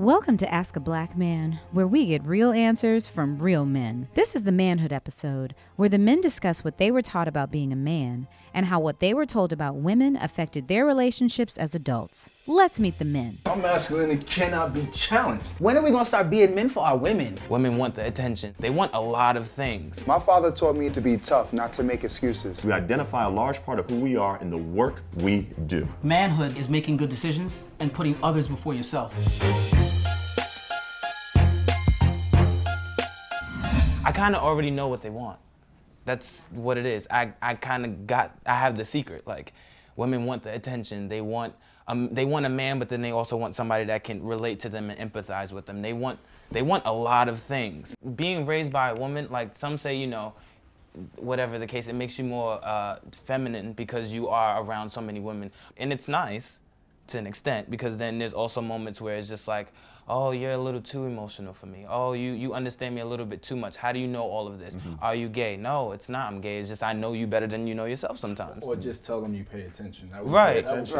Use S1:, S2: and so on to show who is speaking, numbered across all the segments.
S1: Welcome to Ask a Black Man, where we get real answers from real men. This is the Manhood episode, where the men discuss what they were taught about being a man and how what they were told about women affected their relationships as adults. Let's meet the men.
S2: Our masculinity cannot be challenged.
S3: When are we gonna start being men for our women?
S4: Women want the attention. They want a lot of things.
S5: My father taught me to be tough, not to make excuses.
S6: We identify a large part of who we are in the work we do.
S7: Manhood is making good decisions and putting others before yourself.
S4: I kind of already know what they want. That's what it is. I have the secret. Like, women want the attention. They want a man, but then they also want somebody that can relate to them and empathize with them. They want a lot of things. Being raised by a woman, like some say, you know, whatever the case, it makes you more feminine because you are around so many women. And it's nice to an extent, because then there's also moments where it's just like, oh, you're a little too emotional for me. Oh, you understand me a little bit too much. How do you know all of this? Mm-hmm. Are you gay? No, it's not. I'm gay. It's just I know you better than you know yourself sometimes.
S2: Or just tell them you pay attention.
S4: Right. That works,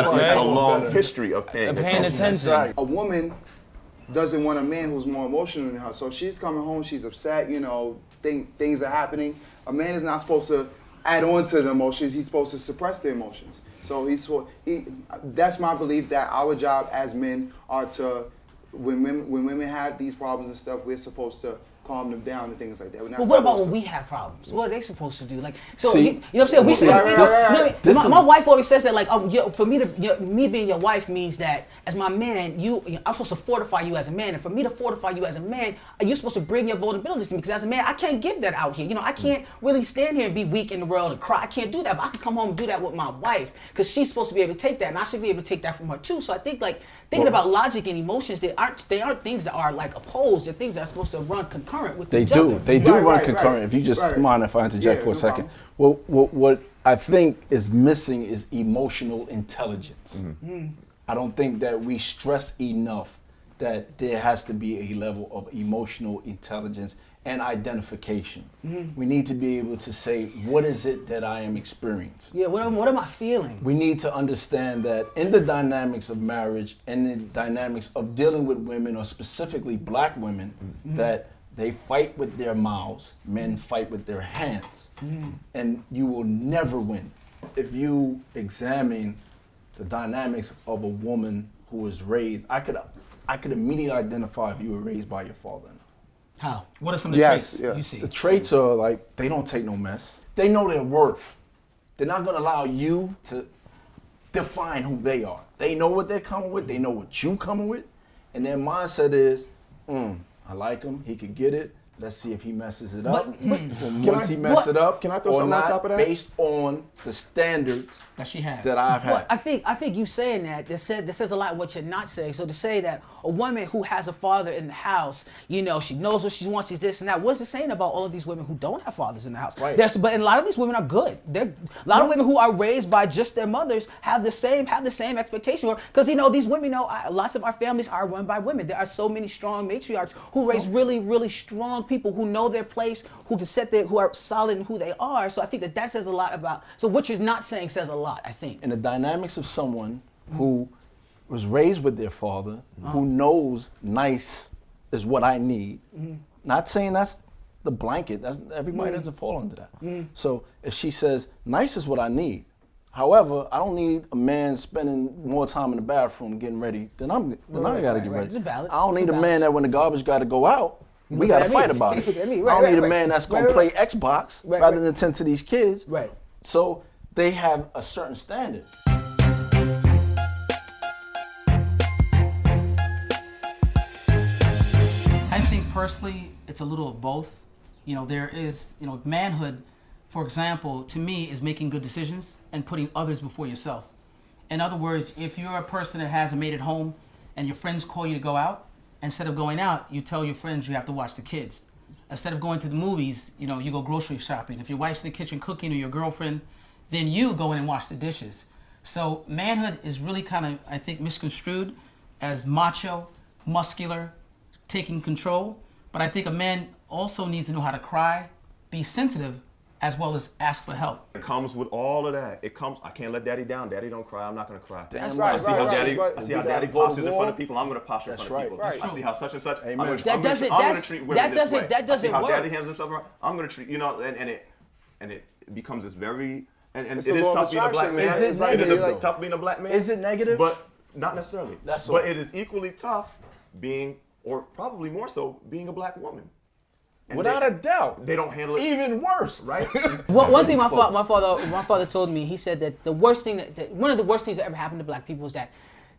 S4: right?
S6: A long history of paying
S4: attention.
S5: Right. A woman doesn't want a man who's more emotional than her. So she's coming home, she's upset, you know, things are happening. A man is not supposed to add on to the emotions. He's supposed to suppress the emotions. So that's my belief, that our job as men are to, when women have these problems and stuff, we're supposed to calm them down and things like that.
S3: But what about when we have problems? What are they supposed to do? Like, so you know what I'm saying? My wife always says that, like, for me me being your wife means that as my man, I'm supposed to fortify you as a man, and for me to fortify you as a man, you're supposed to bring your vulnerabilities to me, because as a man, I can't give that out here. You know, I can't really stand here and be weak in the world and cry. I can't do that, but I can come home and do that with my wife, because she's supposed to be able to take that, and I should be able to take that from her too. So I think, like, thinking about logic and emotions, they aren't things that are like opposed. They're things that are supposed to run concurrent with each other.
S2: They do run concurrent. If you just mind if I interject for a second. Well, what I think is missing is emotional intelligence. Mm-hmm. I don't think that we stress enough that there has to be a level of emotional intelligence and identification. Mm-hmm. We need to be able to say, what is it that I am experiencing?
S3: Yeah, what am I feeling?
S2: We need to understand that in the dynamics of marriage and the dynamics of dealing with women, or specifically black women, mm-hmm. that they fight with their mouths, men fight with their hands. Mm-hmm. And you will never win. If you examine the dynamics of a woman who was raised, I could immediately identify if you were raised by your father.
S7: How? What are some of the traits you see?
S2: The traits are like, they don't take no mess. They know their worth. They're not gonna allow you to define who they are. They know what they're coming with, they know what you coming with, and their mindset is, I like him, he could get it. Let's see if he messes it up. Once he messes it up,
S5: can I throw something on top of that?
S2: Based on the standards
S7: that she has,
S2: that I've had.
S3: Well, I think you saying that says a lot of what you're not saying. So to say that a woman who has a father in the house, you know, she knows what she wants, she's this and that. What's it saying about all of these women who don't have fathers in the house?
S2: Right.
S3: But a lot of these women are good. A lot of women who are raised by just their mothers have the same expectation. Because, you know, these women, lots of our families are run by women. There are so many strong matriarchs who raise really, really strong people who know their place, who are solid in who they are. So I think that says a lot about. So what you're not saying says a lot, I think.
S2: In the dynamics of someone who was raised with their father, who knows nice is what I need. Mm-hmm. Not saying that's the blanket. Everybody doesn't fall under that. Mm-hmm. So if she says nice is what I need, however, I don't need a man spending more time in the bathroom getting ready than I gotta get ready. I don't need a man that when the garbage gotta go out, we gotta fight about it. I don't need a man that's gonna play Xbox rather than tend to these kids.
S3: Right.
S2: So they have a certain standard.
S7: I think personally, it's a little of both. You know, there is, manhood, for example, to me, is making good decisions and putting others before yourself. In other words, if you're a person that has a maid at home and your friends call you to go out, instead of going out, you tell your friends you have to watch the kids. Instead of going to the movies, you go grocery shopping. If your wife's in the kitchen cooking, or your girlfriend, then you go in and wash the dishes. So manhood is really kind of, I think, misconstrued as macho, muscular, taking control. But I think a man also needs to know how to cry, be sensitive, as well as ask for help.
S6: It comes with all of that. It comes. I can't let daddy down. Daddy don't cry. I'm not gonna cry.
S5: That's
S6: I
S5: right,
S6: see how daddy.
S5: right.
S6: I see how daddy
S2: gotta go to
S6: postures in
S2: war.
S6: front of people. I'm gonna posture in front of people.
S5: right.
S6: I see how such and such.
S2: Amen.
S6: I'm gonna
S3: That
S6: treat women this way.
S3: that
S6: I see
S3: doesn't
S6: how
S3: work.
S6: daddy handles himself around. I'm gonna treat and it becomes this very and
S5: It's
S6: it
S5: a
S6: is
S5: law of
S6: tough being a black
S5: attraction,
S6: man.
S2: man. Is it negative, though?
S6: Tough being a black man.
S2: Is it negative?
S6: But not necessarily.
S2: That's
S6: but
S2: all.
S6: it is equally tough being, or probably more so, being a black woman. And
S2: Without a doubt.
S6: they don't handle it
S2: Even worse.
S6: right.
S3: Well, one thing my father told me, he said that the worst thing one of the worst things that ever happened to black people is that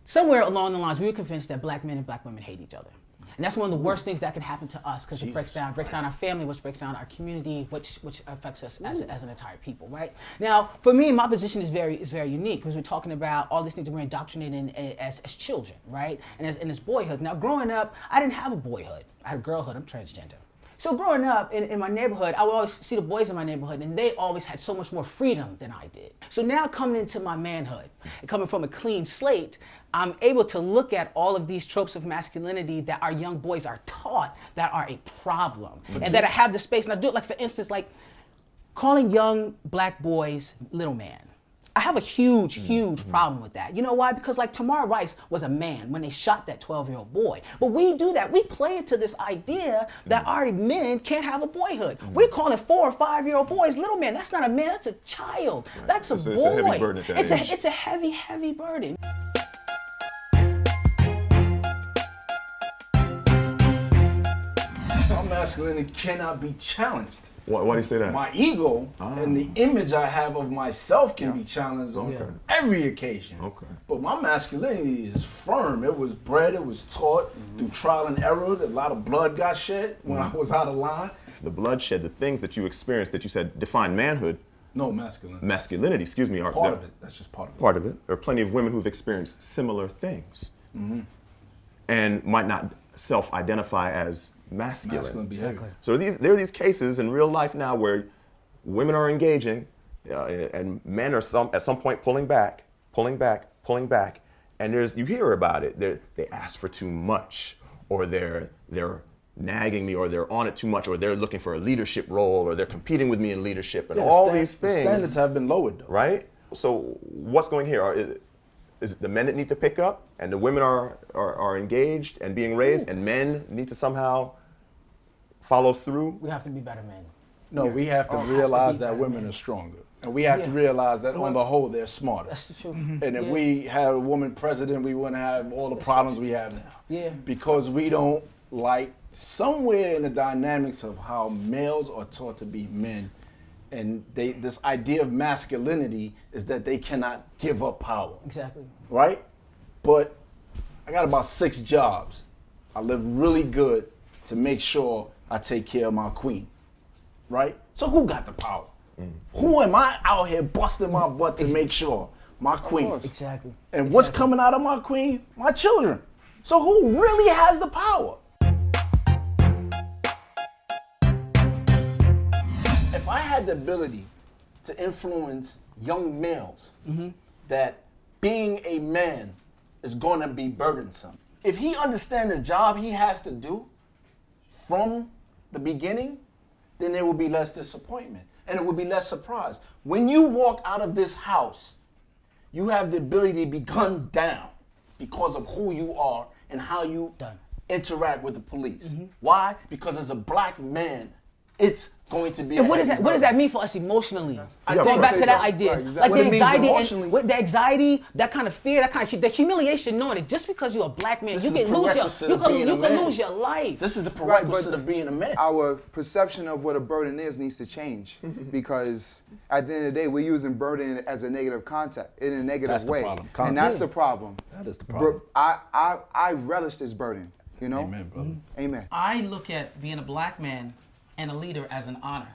S3: somewhere along the lines we were convinced that black men and black women hate each other. And that's one of the worst things that can happen to us because it breaks down our family, which breaks down our community, which affects us as an entire people, right? Now, for me, my position is very unique because we're talking about all these things that we're indoctrinated in as children, right? And as boyhood. Now, growing up, I didn't have a boyhood. I had a girlhood. I'm transgender. So growing up in my neighborhood, I would always see the boys in my neighborhood, and they always had so much more freedom than I did. So now coming into my manhood, and coming from a clean slate, I'm able to look at all of these tropes of masculinity that our young boys are taught that are a problem, and that I have the space. And I do it, like, for instance, like calling young black boys little man. I have a huge problem with that. You know why? Because like Tamar Rice was a man when they shot that 12-year-old boy. But we do that. We play into this idea that our men can't have a boyhood. We're calling 4 or 5-year-old boys little men. That's not a man. That's a child. That's a boy.
S6: It's a heavy burden at that age.
S3: It's a heavy burden.
S2: My masculinity cannot be challenged.
S6: Why do you say that?
S2: My ego and the image I have of myself can be challenged on every occasion.
S6: Okay.
S2: But my masculinity is firm. It was bred, it was taught through trial and error. A lot of blood got shed when I was out of line.
S6: The bloodshed, the things that you experienced that you said define manhood,
S2: No, masculinity.
S6: masculinity, excuse me, are
S2: Part of it. That's just part of it.
S6: Part of it. There are plenty of women who've experienced similar things and might not self-identify as masculine.
S2: Masculine behavior.
S6: So there are these cases in real life now where women are engaging and men are at some point pulling back, and you hear about it. They ask for too much, or they're nagging me, or they're on it too much, or they're looking for a leadership role, or they're competing with me in leadership, and all these things.
S2: The standards have been lowered, though.
S6: Right? So what's going here? Is it the men that need to pick up, and the women are engaged and being raised, and men need to somehow follow through?
S3: We have to be better men.
S2: No, we have to realize that women are stronger. And we have to realize that on the whole, they're smarter.
S3: That's the truth.
S2: And if we had a woman president, we wouldn't have all the problems we have now.
S3: Yeah.
S2: Because we don't like somewhere in the dynamics of how males are taught to be men. And this idea of masculinity is that they cannot give up power.
S3: Exactly.
S2: Right? But I got about 6 jobs. I live really good to make sure I take care of my queen. Right? So who got the power? Who am I out here busting my butt to make sure? My queen.
S3: Exactly.
S2: And what's coming out of my queen? My children. So who really has the power? If I had the ability to influence young males that being a man is going to be burdensome, if he understands the job he has to do from the beginning, then there will be less disappointment and it will be less surprise. When you walk out of this house, you have the ability to be gunned down because of who you are and how you interact with the police. Why? Because as a black man, it's going to be.
S3: And what does that mean for us emotionally? Going back to that idea,
S5: right, exactly.
S3: like
S2: What
S3: the
S2: it means
S3: anxiety,
S2: emotionally.
S3: and with the anxiety, that kind of fear, that kind of the humiliation, knowing that just because you're a black man,
S2: This
S3: you
S2: is
S3: can
S2: the
S3: lose
S2: prerequisite
S3: your,
S2: of being a
S3: you can
S2: man.
S3: lose your life.
S2: This is the
S5: Right,
S2: prerequisite
S5: but
S2: of being a man.
S5: Our perception of what a burden is needs to change because at the end of the day, we're using burden as a negative concept in a negative
S2: That's the
S5: way.
S2: problem.
S5: And that's the problem.
S2: That is the problem.
S5: I relish this burden, you know?
S2: Amen, brother.
S5: Amen.
S7: I look at being a black man and a leader as an honor.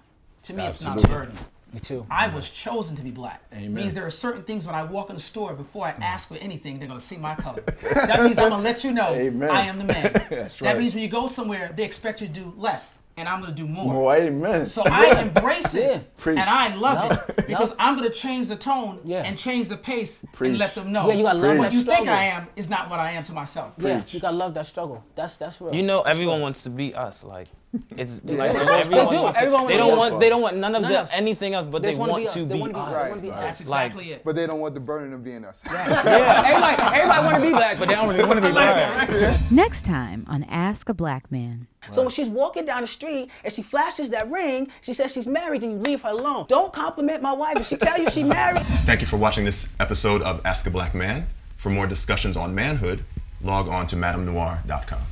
S7: To me, it's not a
S2: Absolutely.
S7: burden.
S3: Me too.
S7: I was chosen to be black.
S2: Amen.
S7: Means there are certain things when I walk in the store, before I ask for anything, they're gonna see my color. That means I'm gonna let you know
S2: Amen.
S7: I am the man.
S2: That's
S7: That
S2: right.
S7: means when you go somewhere, they expect you to do less. and I'm gonna do more.
S2: More, amen.
S7: So I embrace it,
S3: Yeah.
S2: Preach.
S7: and I love
S3: Yup.
S7: it because
S3: Yup.
S7: I'm gonna change the tone
S3: Yeah.
S7: and change the pace
S2: Preach.
S7: and let them know.
S3: Yeah, you gotta love
S7: what
S3: that
S7: you think
S3: struggle.
S7: I am is not what I am to myself.
S3: Yeah,
S2: Preach.
S3: you gotta love that struggle. That's real.
S4: You know,
S3: That's
S4: everyone
S3: real.
S4: wants to be us. Like, it's
S5: Yeah.
S4: like
S5: They
S4: everyone
S3: do.
S4: wants to-
S3: Everyone
S4: they
S3: wanna
S4: don't
S3: be
S4: want.
S3: us.
S4: They don't want none of
S3: None
S4: the
S3: of us.
S4: anything else, but
S3: They
S4: they
S3: just wanna
S4: want
S3: be us.
S4: to
S3: They
S4: be
S3: wanna be us.
S4: us.
S3: They wanna be
S7: That's
S3: us.
S4: Like-
S7: exactly it.
S5: But they don't want the burden of being us.
S3: Everybody want to be black, but they don't really want to be black.
S1: Next time on Ask a Black Man.
S3: So when she's walking down the street and she flashes that ring, she says she's married, and you leave her alone. Don't compliment my wife. If she tell you she married.
S6: Thank you for watching this episode of Ask a Black Man. For more discussions on manhood, log on to MadameNoire.com.